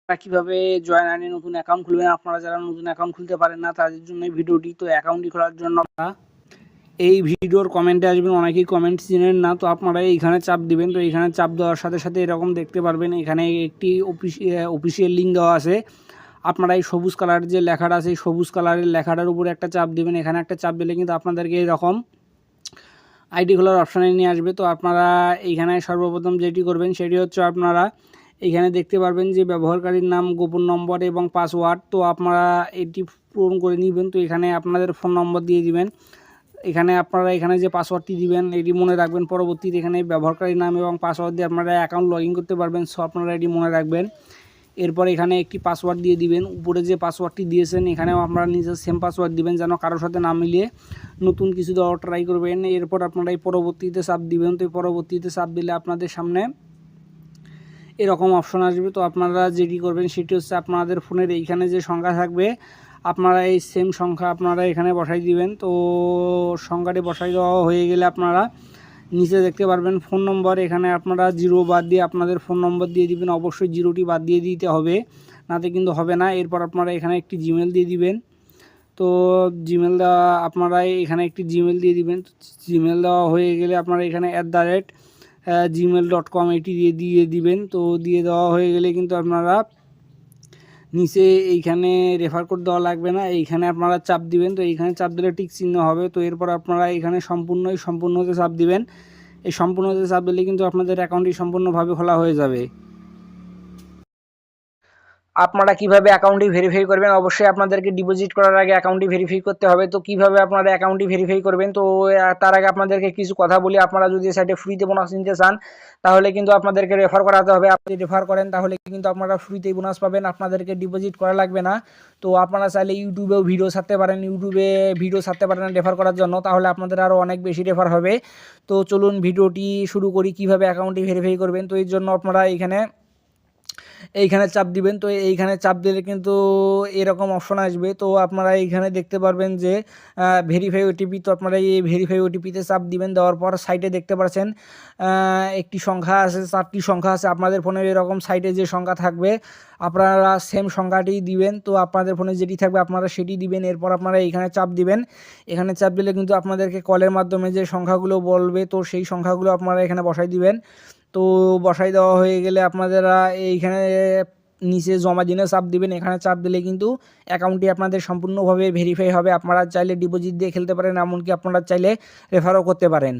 কিভাবে জয়েন আর্নে নতুন অ্যাকাউন্ট খুলবেন। আপনারা যারা নতুন অ্যাকাউন্ট খুলতে পারেন না তাদের জন্য এই ভিডিওটি। তো অ্যাকাউন্টটি খোলার জন্য এই ভিডিওর কমেন্টে আসবেন, অনেকেই কমেন্ট চিনেন না, তো আপনারা এইখানে চাপ দিবেন। তো এইখানে চাপ দেওয়ার সাথে সাথে এরকম দেখতে পারবেন এখানে একটি অফিসিয়াল লিঙ্ক দেওয়া আছে। আপনারা এই সবুজ কালারের যে লেখাটা আছে এই সবুজ কালারের লেখাটার উপরে একটা চাপ দিবেন। এখানে একটা চাপ দিলে কিন্তু আপনাদেরকে এরকম আইডি খোলার অপশানে নিয়ে আসবে। তো আপনারা এইখানে সর্বপ্রথম যেটি করবেন সেটি হচ্ছে আপনারা এইখানে দেখতে পারবেন যে ব্যবহারকারীর নাম, গোপন নম্বর এবং পাসওয়ার্ড। তো আপনারা এটি পূরণ করে নেবেন। তো এখানে আপনাদের ফোন নম্বর দিয়ে দিবেন। এখানে আপনারা এখানে যে পাসওয়ার্ডটি দিবেন এটি মনে রাখবেন। পরবর্তীতে এখানে ব্যবহারকারীর নাম এবং পাসওয়ার্ড দিয়ে আপনারা অ্যাকাউন্ট লগ ইন করতে পারবেন। সো আপনারা এটি মনে রাখবেন। এরপর এখানে একটি পাসওয়ার্ড দিয়ে দিবেন। উপরে যে পাসওয়ার্ডটি দিয়েছেন এখানেও আপনারা নিজের সেম পাসওয়ার্ড দিবেন, যেন কারোর সাথে না মিলিয়ে নতুন কিছু দেওয়ার ট্রাই করবেন। এরপর আপনারা এই পরবর্তীতে চাপ দিবেন। তো এই পরবর্তীতে চাপ দিলে আপনাদের সামনে এরকম অপশন আসবে। তো আপনারা যেটি করবেন সেটি হচ্ছে আপনাদের ফোনের এইখানে যে সংখ্যা থাকবে আপনারা এই সেম সংখ্যা আপনারা এখানে বসাই দিবেন। তো সংখ্যাটি বসাই দেওয়া হয়ে গেলে আপনারা নিচে দেখতে পারবেন ফোন নম্বর। এখানে আপনারা 0 বাদ দিয়ে আপনাদের ফোন নম্বর দিয়ে দিবেন। অবশ্যই 0টি বাদ দিয়ে দিতে হবে, নাতে কিন্তু হবে না। এরপর আপনারা এখানে একটি জিমেল দিয়ে দিবেন। তো জিমেল দেওয়া আপনারা এখানে একটি জিমেল দিয়ে দিবেন। জিমেল দেওয়া হয়ে গেলে আপনারা এখানে @gmail.com এটি দিয়ে দিবেন। তো দিয়ে দেওয়া হয়ে গেলে কিন্তু আপনারা নিচে এইখানে রেফার কোড দেওয়া লাগবে না, এইখানে আপনারা চাপ দিবেন। তো এইখানে চাপ দিলে টিক চিহ্ন হবে। তো এরপর আপনারা এখানে সম্পূর্ণতে চাপ দিবেন। এই সম্পূর্ণতে চাপ দিলে কিন্তু আপনাদের অ্যাকাউন্টটি সম্পূর্ণভাবে খোলা হয়ে যাবে। আপনারা কিভাবে অ্যাকাউন্টটি ভেরিফাই করবেন, অবশ্যই আপনাদেরকে ডিপোজিট করার আগে অ্যাকাউন্টটি ভেরিফাই করতে হবে। তো কিভাবে আপনারা অ্যাকাউন্টটি ভেরিফাই করবেন, তো তার আগে আপনাদেরকে কিছু কথা বলি। আপনারা যদি সাইটে ফ্রিতে বোনাস নিতে চান তাহলে কিন্তু আপনাদেরকে রেফার করাতে হবে। আপনি রেফার করেন তাহলে কিন্তু আপনারা ফ্রিতেই বোনাস পাবেন, আপনাদেরকে ডিপোজিট করা লাগবে না। তো আপনারা চাইলে ইউটিউবেও ভিডিও ছাড়তে পারেন, রেফার করার জন্য, তাহলে আপনাদের আরও অনেক বেশি রেফার হবে। তো চলুন ভিডিওটি শুরু করি কিভাবে অ্যাকাউন্টটি ভেরিফাই করবেন। তো এই জন্য আপনারা এইখানে চাপ দিবেন। তো এইখানে চাপ দিলে কিন্তু এরকম অপশন আসবে। তো আপনারা এইখানে দেখতে পারবেন যে ভেরিফাই ওটিপি। তো আপনারা এই ভেরিফাই ওটিপিতে চাপ দিবেন। দেওয়ার পর সাইটে দেখতে পাচ্ছেন একটি সংখ্যা আছে, 4টি সংখ্যা আছে। আপনাদের ফোনে এরকম সাইটে যে সংখ্যা থাকবে আপনারা সেম সংখ্যাটি দিবেন। তো আপনাদের ফোনে যেটি থাকবে আপনারা সেটি দিবেন। এরপর আপনারা এইখানে চাপ দিবেন। এখানে চাপ দিলে কিন্তু আপনাদেরকে কলের মাধ্যমে যে সংখ্যাগুলো বলবে তো সেই সংখ্যাগুলো আপনারা এখানে বসাই দিবেন। তো বসাই দেওয়া হয়ে গেলে আপনারা এইখানে নিচে জমা দিনে চাপ দিবেন। এখানে চাপ দিলে কিন্তু অ্যাকাউন্টটি আপনাদের সম্পূর্ণভাবে ভেরিফাই হবে। আপনারা চাইলে ডিপোজিট দিয়ে খেলতে পারেন, এমনকি আপনারা চাইলে রেফারও করতে পারেন।